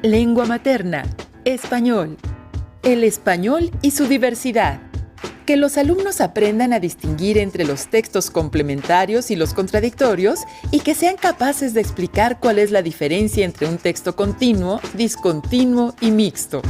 Lengua materna, español. El español y su diversidad. Que los alumnos aprendan a distinguir entre los textos complementarios y los contradictorios y que sean capaces de explicar cuál es la diferencia entre un texto continuo, discontinuo y mixto.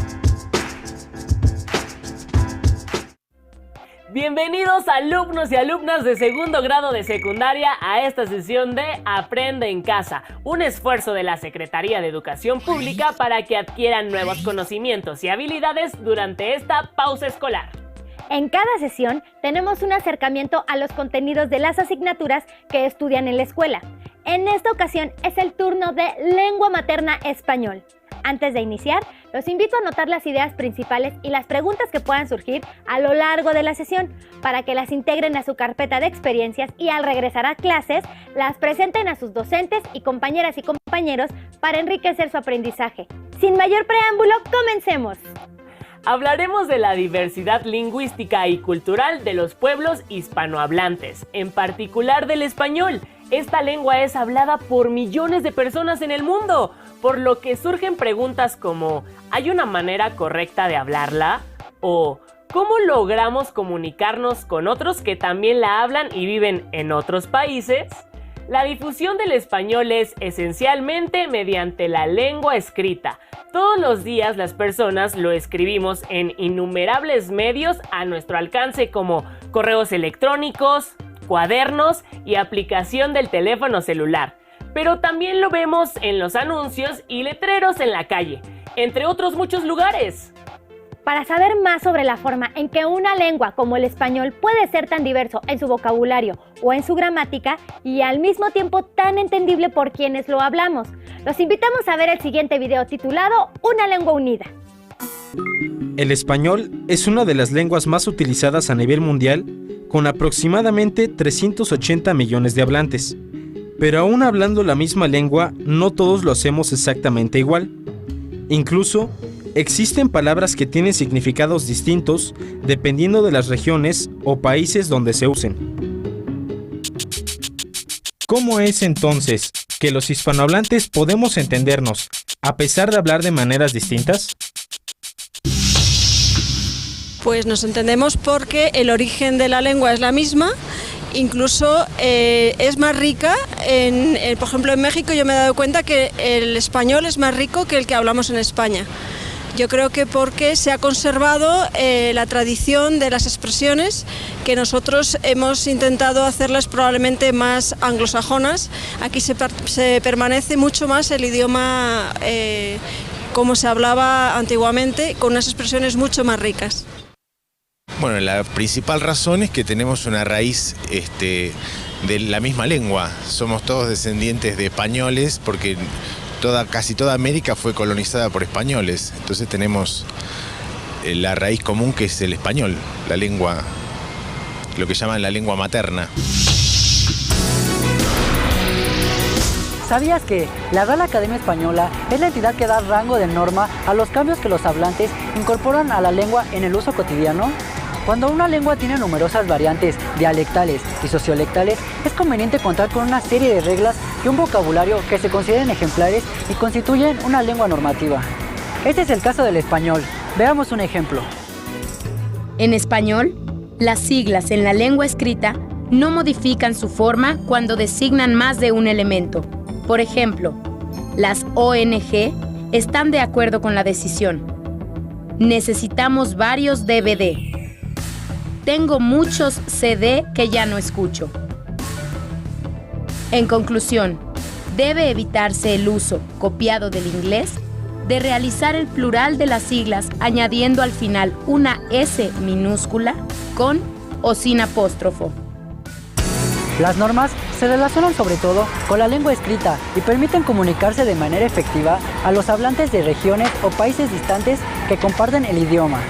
Bienvenidos alumnos y alumnas de segundo grado de secundaria a esta sesión de Aprende en Casa, un esfuerzo de la Secretaría de Educación Pública para que adquieran nuevos conocimientos y habilidades durante esta pausa escolar. En cada sesión tenemos un acercamiento a los contenidos de las asignaturas que estudian en la escuela. En esta ocasión es el turno de Lengua Materna Español. Antes de iniciar, los invito a anotar las ideas principales y las preguntas que puedan surgir a lo largo de la sesión para que las integren a su carpeta de experiencias y al regresar a clases las presenten a sus docentes y compañeras y compañeros para enriquecer su aprendizaje. Sin mayor preámbulo, comencemos. Hablaremos de la diversidad lingüística y cultural de los pueblos hispanohablantes, en particular del español. Esta lengua es hablada por millones de personas en el mundo, por lo que surgen preguntas como ¿hay una manera correcta de hablarla? O ¿cómo logramos comunicarnos con otros que también la hablan y viven en otros países? La difusión del español es esencialmente mediante la lengua escrita. Todos los días las personas lo escribimos en innumerables medios a nuestro alcance como correos electrónicos, cuadernos y aplicación del teléfono celular. Pero también lo vemos en los anuncios y letreros en la calle, entre otros muchos lugares. Para saber más sobre la forma en que una lengua como el español puede ser tan diverso en su vocabulario o en su gramática y al mismo tiempo tan entendible por quienes lo hablamos, los invitamos a ver el siguiente video titulado Una lengua unida. El español es una de las lenguas más utilizadas a nivel mundial, con aproximadamente 380 millones de hablantes. Pero aún hablando la misma lengua, no todos lo hacemos exactamente igual. Incluso, existen palabras que tienen significados distintos dependiendo de las regiones o países donde se usen. ¿Cómo es entonces que los hispanohablantes podemos entendernos a pesar de hablar de maneras distintas? Pues nos entendemos porque el origen de la lengua es la misma, incluso es más rica. Por ejemplo, en México yo me he dado cuenta que el español es más rico que el que hablamos en España. Yo creo que porque se ha conservado la tradición de las expresiones que nosotros hemos intentado hacerlas probablemente más anglosajonas. Aquí se permanece mucho más el idioma como se hablaba antiguamente, con unas expresiones mucho más ricas. Bueno, la principal razón es que tenemos una raíz de la misma lengua. Somos todos descendientes de españoles porque casi toda América fue colonizada por españoles. Entonces tenemos la raíz común que es el español, la lengua, lo que llaman la lengua materna. ¿Sabías que la Real Academia Española es la entidad que da rango de norma a los cambios que los hablantes incorporan a la lengua en el uso cotidiano? Cuando una lengua tiene numerosas variantes dialectales y sociolectales, es conveniente contar con una serie de reglas y un vocabulario que se consideren ejemplares y constituyen una lengua normativa. Este es el caso del español. Veamos un ejemplo. En español, las siglas en la lengua escrita no modifican su forma cuando designan más de un elemento. Por ejemplo, las ONG están de acuerdo con la decisión. Necesitamos varios DVD. Tengo muchos CD que ya no escucho. En conclusión, debe evitarse el uso, copiado del inglés, de realizar el plural de las siglas añadiendo al final una S minúscula con o sin apóstrofo. Las normas se relacionan sobre todo con la lengua escrita y permiten comunicarse de manera efectiva a los hablantes de regiones o países distantes que comparten el idioma.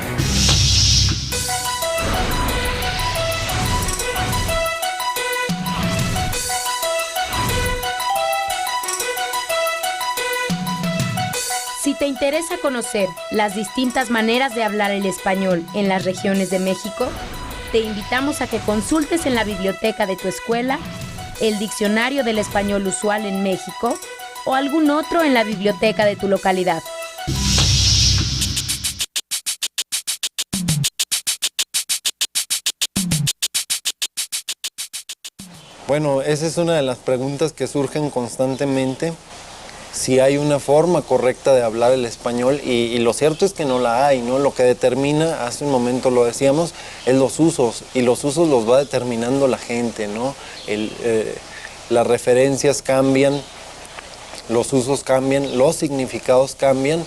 Si te interesa conocer las distintas maneras de hablar el español en las regiones de México, te invitamos a que consultes en la biblioteca de tu escuela el Diccionario del Español Usual en México o algún otro en la biblioteca de tu localidad. Bueno, esa es una de las preguntas que surgen constantemente, si hay una forma correcta de hablar el español, y lo cierto es que no la hay, ¿no? Lo que determina, hace un momento lo decíamos, es los usos, y los usos los va determinando la gente, ¿no? Las referencias cambian, los usos cambian, los significados cambian,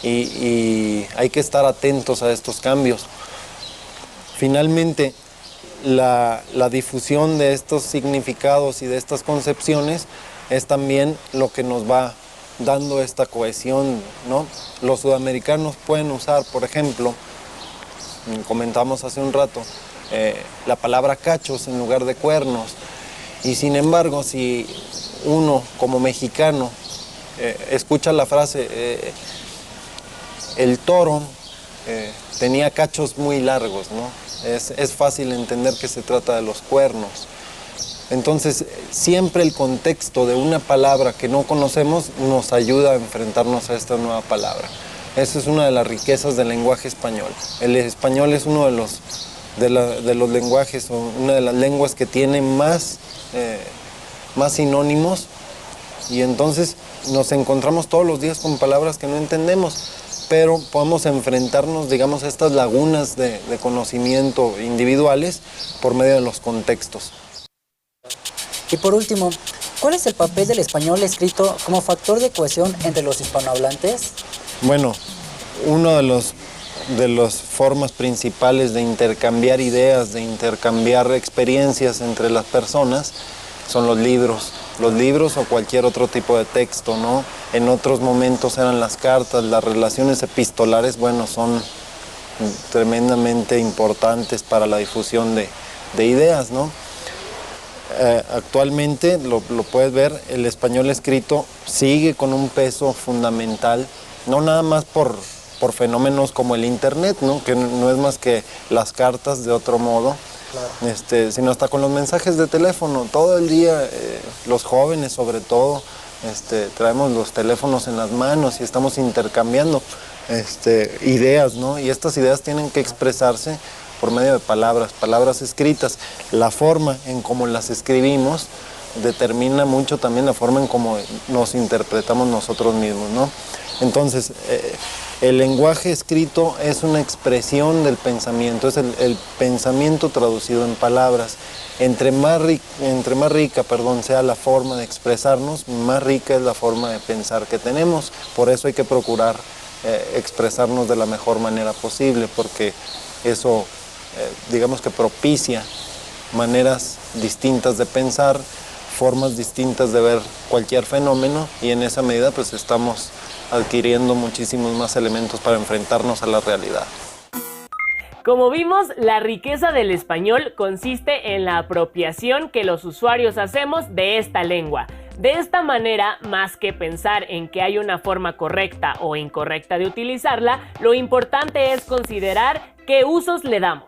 y hay que estar atentos a estos cambios. Finalmente, la difusión de estos significados y de estas concepciones es también lo que nos va dando esta cohesión, ¿no? Los sudamericanos pueden usar, por ejemplo, comentamos hace un rato, la palabra cachos en lugar de cuernos, y sin embargo, si uno como mexicano escucha la frase, el toro tenía cachos muy largos, ¿no? Es fácil entender que se trata de los cuernos. Entonces, siempre el contexto de una palabra que no conocemos nos ayuda a enfrentarnos a esta nueva palabra. Esa es una de las riquezas del lenguaje español. El español es uno de los lenguajes, o una de las lenguas que tiene más sinónimos, y entonces nos encontramos todos los días con palabras que no entendemos, pero podemos enfrentarnos, digamos, a estas lagunas de conocimiento individuales por medio de los contextos. Y por último, ¿cuál es el papel del español escrito como factor de cohesión entre los hispanohablantes? Bueno, uno de las formas principales de intercambiar ideas, de intercambiar experiencias entre las personas, son los libros. Los libros o cualquier otro tipo de texto, ¿no? En otros momentos eran las cartas, las relaciones epistolares, bueno, son tremendamente importantes para la difusión de ideas, ¿no? Actualmente, lo puedes ver, el español escrito sigue con un peso fundamental, no nada más por fenómenos como el internet, ¿no? Que no es más que las cartas de otro modo, claro. Sino hasta con los mensajes de teléfono. Todo el día, los jóvenes sobre todo, traemos los teléfonos en las manos y estamos intercambiando ideas, ¿no? Y estas ideas tienen que expresarse por medio de palabras escritas. La forma en cómo las escribimos determina mucho también la forma en cómo nos interpretamos nosotros mismos, ¿no? Entonces, el lenguaje escrito es una expresión del pensamiento, es el pensamiento traducido en palabras. Entre más rica sea la forma de expresarnos, más rica es la forma de pensar que tenemos. Por eso hay que procurar expresarnos de la mejor manera posible, porque eso, digamos que propicia maneras distintas de pensar, formas distintas de ver cualquier fenómeno, y en esa medida pues estamos adquiriendo muchísimos más elementos para enfrentarnos a la realidad. Como vimos, la riqueza del español consiste en la apropiación que los usuarios hacemos de esta lengua. De esta manera, más que pensar en que hay una forma correcta o incorrecta de utilizarla, lo importante es considerar qué usos le damos.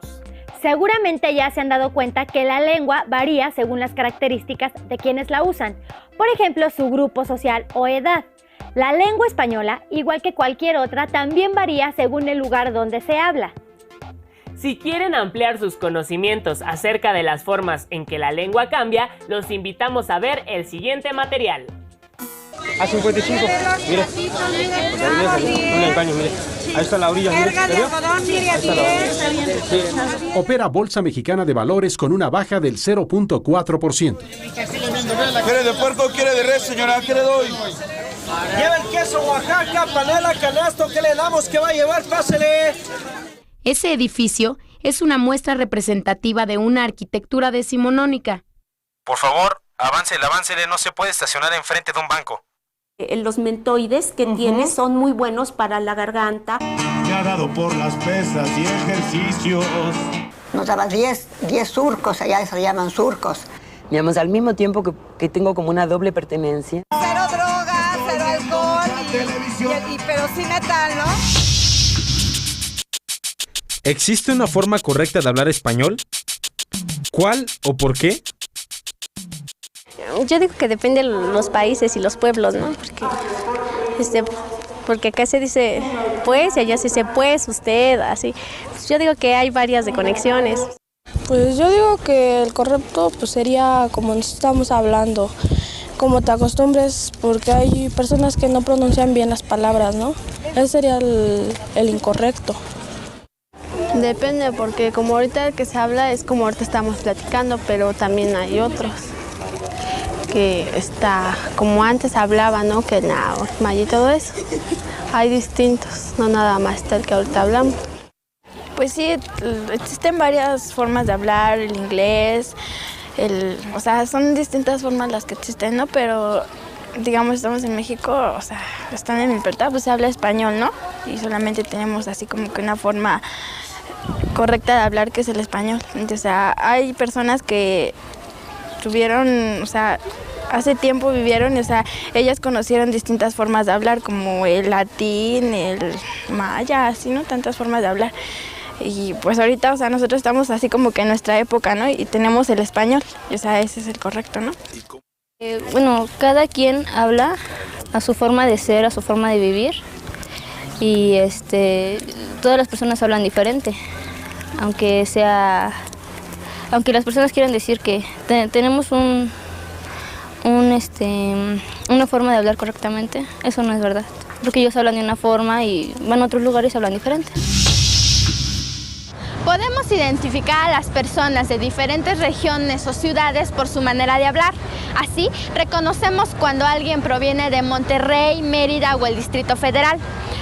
Seguramente ya se han dado cuenta que la lengua varía según las características de quienes la usan. Por ejemplo, su grupo social o edad. La lengua española, igual que cualquier otra, también varía según el lugar donde se habla. Si quieren ampliar sus conocimientos acerca de las formas en que la lengua cambia, los invitamos a ver el siguiente material. A 55, mire. Un engaño, mire. Ahí está la orilla, mire. Opera Bolsa Mexicana de Valores con una baja del 0.4%. ¿Quiere de puerco o quiere de res, señora? ¿Qué le doy? Lleva el queso Oaxaca, panela, canasto. ¿Qué le damos? ¿Qué va a llevar? Pásele. Ese edificio es una muestra representativa de una arquitectura decimonónica. Por favor, aváncele, no se puede estacionar enfrente de un banco. Los mentoides que tiene son muy buenos para la garganta. Me ha dado por las pesas y ejercicios. Nos daba 10 surcos, allá se llaman surcos. Digamos, al mismo tiempo que tengo como una doble pertenencia. Cero drogas, cero alcohol, pero sí metal, ¿no? ¿Existe una forma correcta de hablar español? ¿Cuál o por qué? Yo digo que depende de los países y los pueblos, ¿no? Porque acá se dice pues y allá se dice pues, usted, así. Yo digo que hay varias de conexiones. Pues yo digo que el correcto pues sería como nos estamos hablando, como te acostumbres, porque hay personas que no pronuncian bien las palabras, ¿no? Ese sería el incorrecto. Depende, porque como ahorita el que se habla es como ahorita estamos platicando, pero también hay otros que está como antes hablaba, ¿no? Que la maya y todo eso. Hay distintos, no nada más está el que ahorita hablamos. Pues sí, existen varias formas de hablar, el inglés, o sea, son distintas formas las que existen, ¿no? Pero, digamos, estamos en México, o sea, están en libertad, pues se habla español, ¿no? Y solamente tenemos así como que una forma correcta de hablar que es el español. Entonces, o sea, hay personas que tuvieron, o sea, hace tiempo vivieron, o sea, ellas conocieron distintas formas de hablar, como el latín, el maya, así, ¿no? Tantas formas de hablar. Y pues ahorita, o sea, nosotros estamos así como que en nuestra época, ¿no? Y tenemos el español, y, o sea, ese es el correcto, ¿no? Bueno, cada quien habla a su forma de ser, a su forma de vivir. Y todas las personas hablan diferente, aunque las personas quieran decir que tenemos una forma de hablar correctamente, eso no es verdad, porque ellos hablan de una forma y van a otros lugares y hablan diferente. Podemos identificar a las personas de diferentes regiones o ciudades por su manera de hablar. Así, reconocemos cuando alguien proviene de Monterrey, Mérida o el Distrito Federal.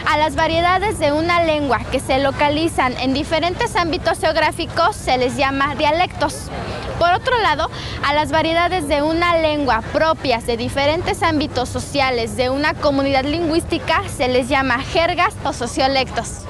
A las variedades de una lengua que se localizan en diferentes ámbitos geográficos se les llama dialectos. Por otro lado, a las variedades de una lengua propias de diferentes ámbitos sociales de una comunidad lingüística se les llama jergas o sociolectos.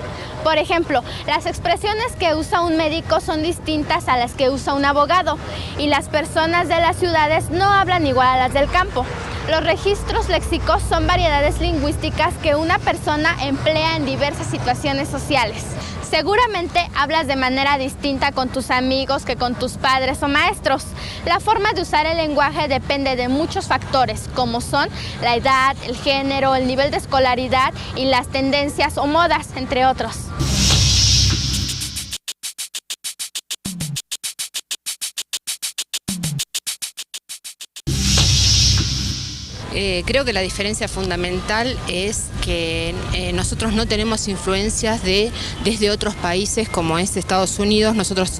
Por ejemplo, las expresiones que usa un médico son distintas a las que usa un abogado y las personas de las ciudades no hablan igual a las del campo. Los registros léxicos son variedades lingüísticas que una persona emplea en diversas situaciones sociales. Seguramente hablas de manera distinta con tus amigos que con tus padres o maestros. La forma de usar el lenguaje depende de muchos factores, como son la edad, el género, el nivel de escolaridad y las tendencias o modas, entre otros. Creo que la diferencia fundamental es que nosotros no tenemos influencias desde otros países como es Estados Unidos. Nosotros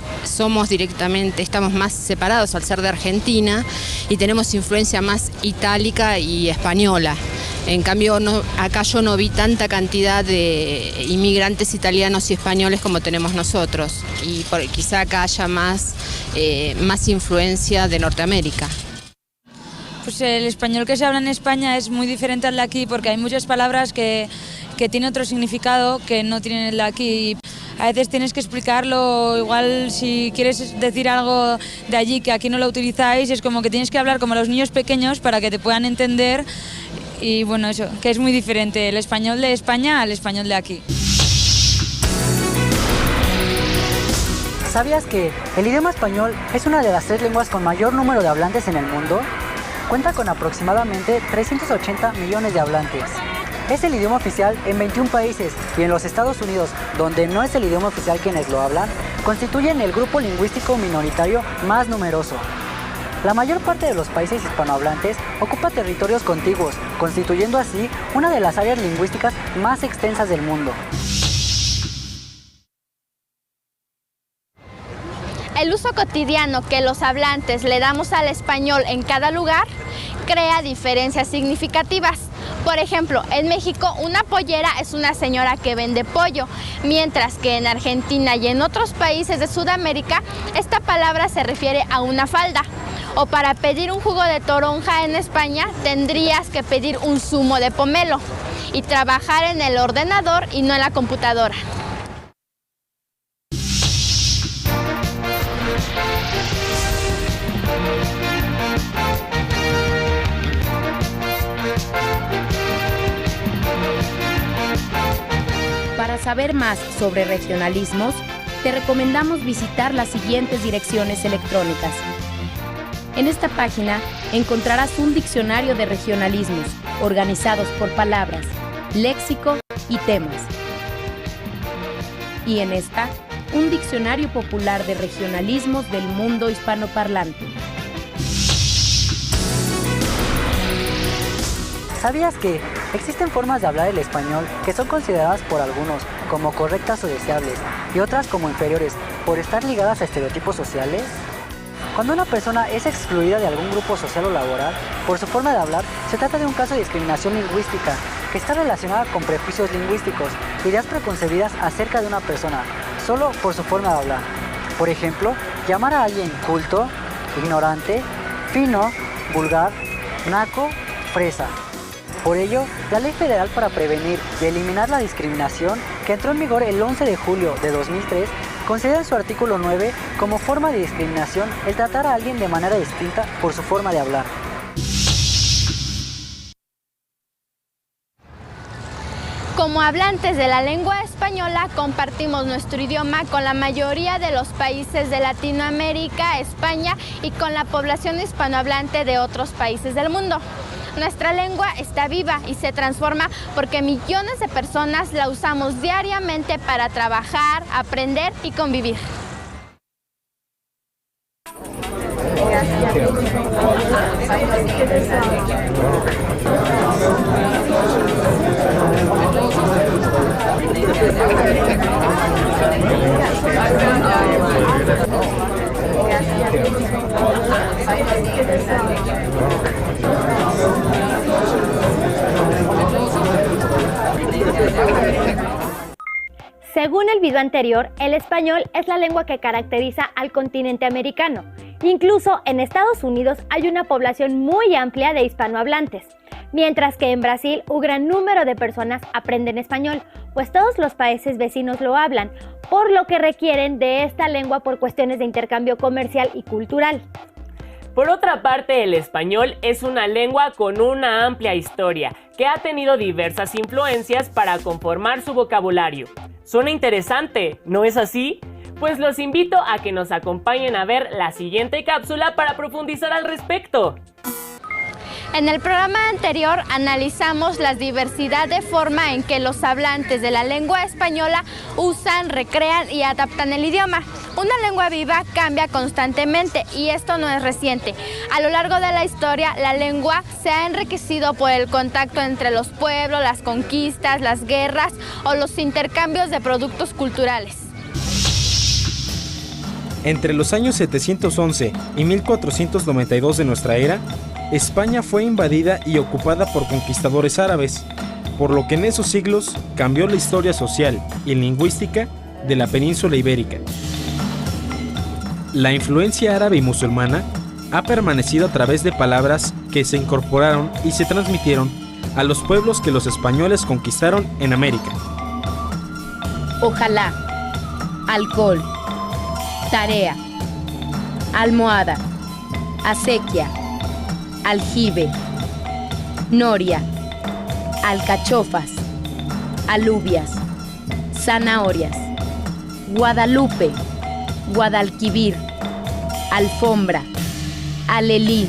estamos más separados al ser de Argentina y tenemos influencia más itálica y española. En cambio, acá yo no vi tanta cantidad de inmigrantes italianos y españoles como tenemos nosotros. Y quizá acá haya más influencia de Norteamérica. Pues el español que se habla en España es muy diferente al de aquí porque hay muchas palabras que tienen otro significado que no tienen el de aquí. A veces tienes que explicarlo, igual si quieres decir algo de allí que aquí no lo utilizáis, es como que tienes que hablar como los niños pequeños para que te puedan entender y bueno, eso, que es muy diferente el español de España al español de aquí. ¿Sabías que el idioma español es una de las 3 lenguas con mayor número de hablantes en el mundo? Cuenta con aproximadamente 380 millones de hablantes. Es el idioma oficial en 21 países y en los Estados Unidos, donde no es el idioma oficial quienes lo hablan, constituyen el grupo lingüístico minoritario más numeroso. La mayor parte de los países hispanohablantes ocupa territorios contiguos, constituyendo así una de las áreas lingüísticas más extensas del mundo. El uso cotidiano que los hablantes le damos al español en cada lugar crea diferencias significativas. Por ejemplo, en México una pollera es una señora que vende pollo, mientras que en Argentina y en otros países de Sudamérica esta palabra se refiere a una falda. O para pedir un jugo de toronja en España tendrías que pedir un zumo de pomelo y trabajar en el ordenador y no en la computadora. Para saber más sobre regionalismos, te recomendamos visitar las siguientes direcciones electrónicas. En esta página encontrarás un diccionario de regionalismos, organizados por palabras, léxico y temas. Y en esta, un diccionario popular de regionalismos del mundo hispanoparlante. ¿Sabías que existen formas de hablar el español que son consideradas por algunos como correctas o deseables y otras como inferiores por estar ligadas a estereotipos sociales? Cuando una persona es excluida de algún grupo social o laboral por su forma de hablar, se trata de un caso de discriminación lingüística que está relacionada con prejuicios lingüísticos, ideas preconcebidas acerca de una persona solo por su forma de hablar. Por ejemplo, llamar a alguien culto, ignorante, fino, vulgar, naco, fresa. Por ello, la Ley Federal para Prevenir y Eliminar la Discriminación, que entró en vigor el 11 de julio de 2003, considera en su artículo 9 como forma de discriminación el tratar a alguien de manera distinta por su forma de hablar. Como hablantes de la lengua española, compartimos nuestro idioma con la mayoría de los países de Latinoamérica, España y con la población hispanohablante de otros países del mundo. Nuestra lengua está viva y se transforma porque millones de personas la usamos diariamente para trabajar, aprender y convivir. Según el video anterior, el español es la lengua que caracteriza al continente americano. Incluso en Estados Unidos hay una población muy amplia de hispanohablantes, mientras que en Brasil un gran número de personas aprenden español, pues todos los países vecinos lo hablan, por lo que requieren de esta lengua por cuestiones de intercambio comercial y cultural. Por otra parte, el español es una lengua con una amplia historia, que ha tenido diversas influencias para conformar su vocabulario. Suena interesante, ¿no es así? Pues los invito a que nos acompañen a ver la siguiente cápsula para profundizar al respecto. En el programa anterior analizamos la diversidad de forma en que los hablantes de la lengua española usan, recrean y adaptan el idioma. Una lengua viva cambia constantemente y esto no es reciente. A lo largo de la historia, la lengua se ha enriquecido por el contacto entre los pueblos, las conquistas, las guerras o los intercambios de productos culturales. Entre los años 711 y 1492 de nuestra era, España fue invadida y ocupada por conquistadores árabes, por lo que en esos siglos cambió la historia social y lingüística de la península ibérica. La influencia árabe y musulmana ha permanecido a través de palabras que se incorporaron y se transmitieron a los pueblos que los españoles conquistaron en América. Ojalá, alcohol, tarea, almohada, acequia, aljibe, noria, alcachofas, alubias, zanahorias, Guadalupe, Guadalquivir, alfombra, alelí,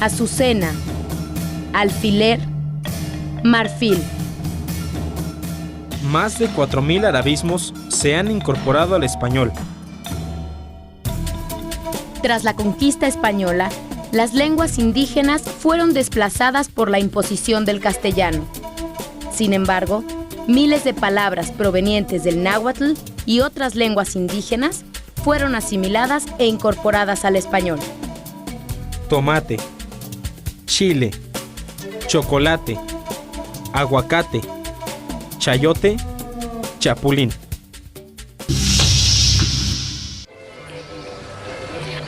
azucena, alfiler, marfil. Más de 4.000 arabismos se han incorporado al español. Tras la conquista española, las lenguas indígenas fueron desplazadas por la imposición del castellano. Sin embargo, miles de palabras provenientes del náhuatl y otras lenguas indígenas fueron asimiladas e incorporadas al español. Tomate, chile, chocolate, aguacate, chayote, chapulín.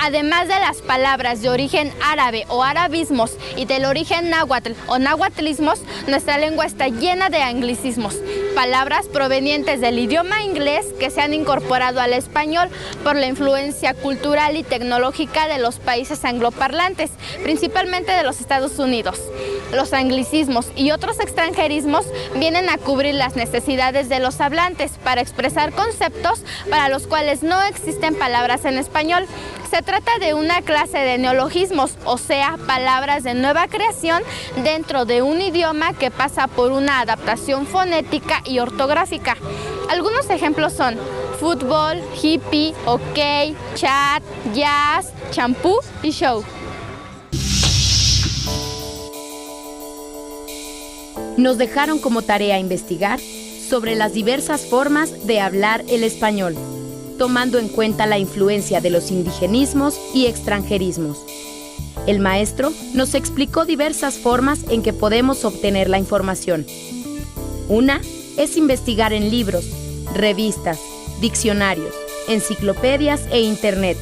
Además de las palabras de origen árabe o arabismos y del origen náhuatl o náhuatlismos, nuestra lengua está llena de anglicismos, palabras provenientes del idioma inglés que se han incorporado al español por la influencia cultural y tecnológica de los países angloparlantes, principalmente de los Estados Unidos. Los anglicismos y otros extranjerismos vienen a cubrir las necesidades de los hablantes para expresar conceptos para los cuales no existen palabras en español. Se trata de una clase de neologismos, o sea, palabras de nueva creación dentro de un idioma que pasa por una adaptación fonética y ortográfica. Algunos ejemplos son fútbol, hippie, ok, chat, jazz, champú y show. Nos dejaron como tarea investigar sobre las diversas formas de hablar el español, tomando en cuenta la influencia de los indigenismos y extranjerismos. El maestro nos explicó diversas formas en que podemos obtener la información. Una es investigar en libros, revistas, diccionarios, enciclopedias e internet.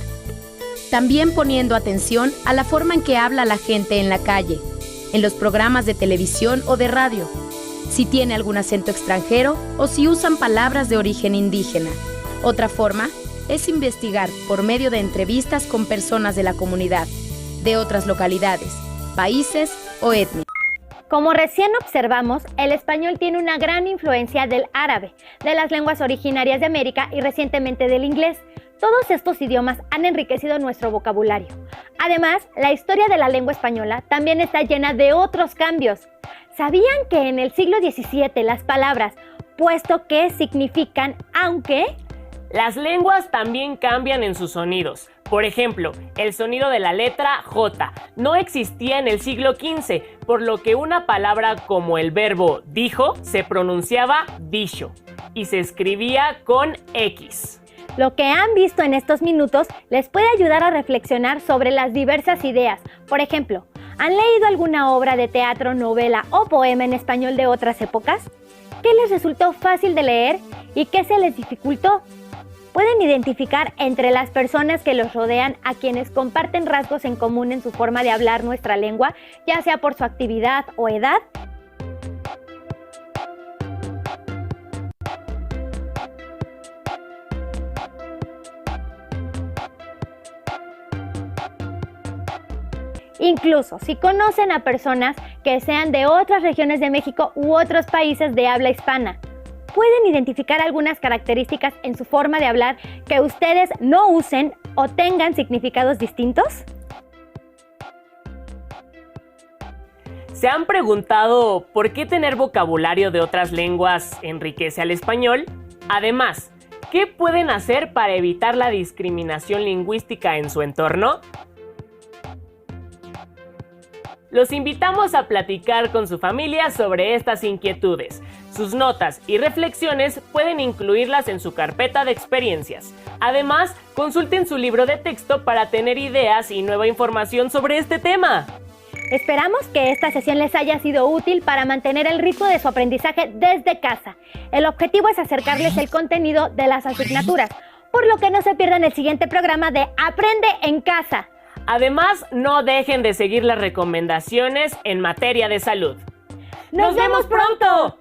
También poniendo atención a la forma en que habla la gente en la calle, en los programas de televisión o de radio, si tiene algún acento extranjero o si usan palabras de origen indígena. Otra forma es investigar por medio de entrevistas con personas de la comunidad, de otras localidades, países o etnias. Como recién observamos, el español tiene una gran influencia del árabe, de las lenguas originarias de América y recientemente del inglés. Todos estos idiomas han enriquecido nuestro vocabulario. Además, la historia de la lengua española también está llena de otros cambios. ¿Sabían que en el siglo XVII las palabras puesto que significan aunque? Las lenguas también cambian en sus sonidos. Por ejemplo, el sonido de la letra J no existía en el siglo XV, por lo que una palabra como el verbo dijo se pronunciaba dicho y se escribía con X. Lo que han visto en estos minutos les puede ayudar a reflexionar sobre las diversas ideas. Por ejemplo, ¿han leído alguna obra de teatro, novela o poema en español de otras épocas? ¿Qué les resultó fácil de leer y qué se les dificultó? ¿Pueden identificar entre las personas que los rodean a quienes comparten rasgos en común en su forma de hablar nuestra lengua, ya sea por su actividad o edad? Incluso si conocen a personas que sean de otras regiones de México u otros países de habla hispana, ¿pueden identificar algunas características en su forma de hablar que ustedes no usen o tengan significados distintos? ¿Se han preguntado por qué tener vocabulario de otras lenguas enriquece al español? Además, ¿qué pueden hacer para evitar la discriminación lingüística en su entorno? Los invitamos a platicar con su familia sobre estas inquietudes. Sus notas y reflexiones pueden incluirlas en su carpeta de experiencias. Además, consulten su libro de texto para tener ideas y nueva información sobre este tema. Esperamos que esta sesión les haya sido útil para mantener el ritmo de su aprendizaje desde casa. El objetivo es acercarles el contenido de las asignaturas, por lo que no se pierdan el siguiente programa de Aprende en Casa. Además, no dejen de seguir las recomendaciones en materia de salud. ¡Nos vemos pronto!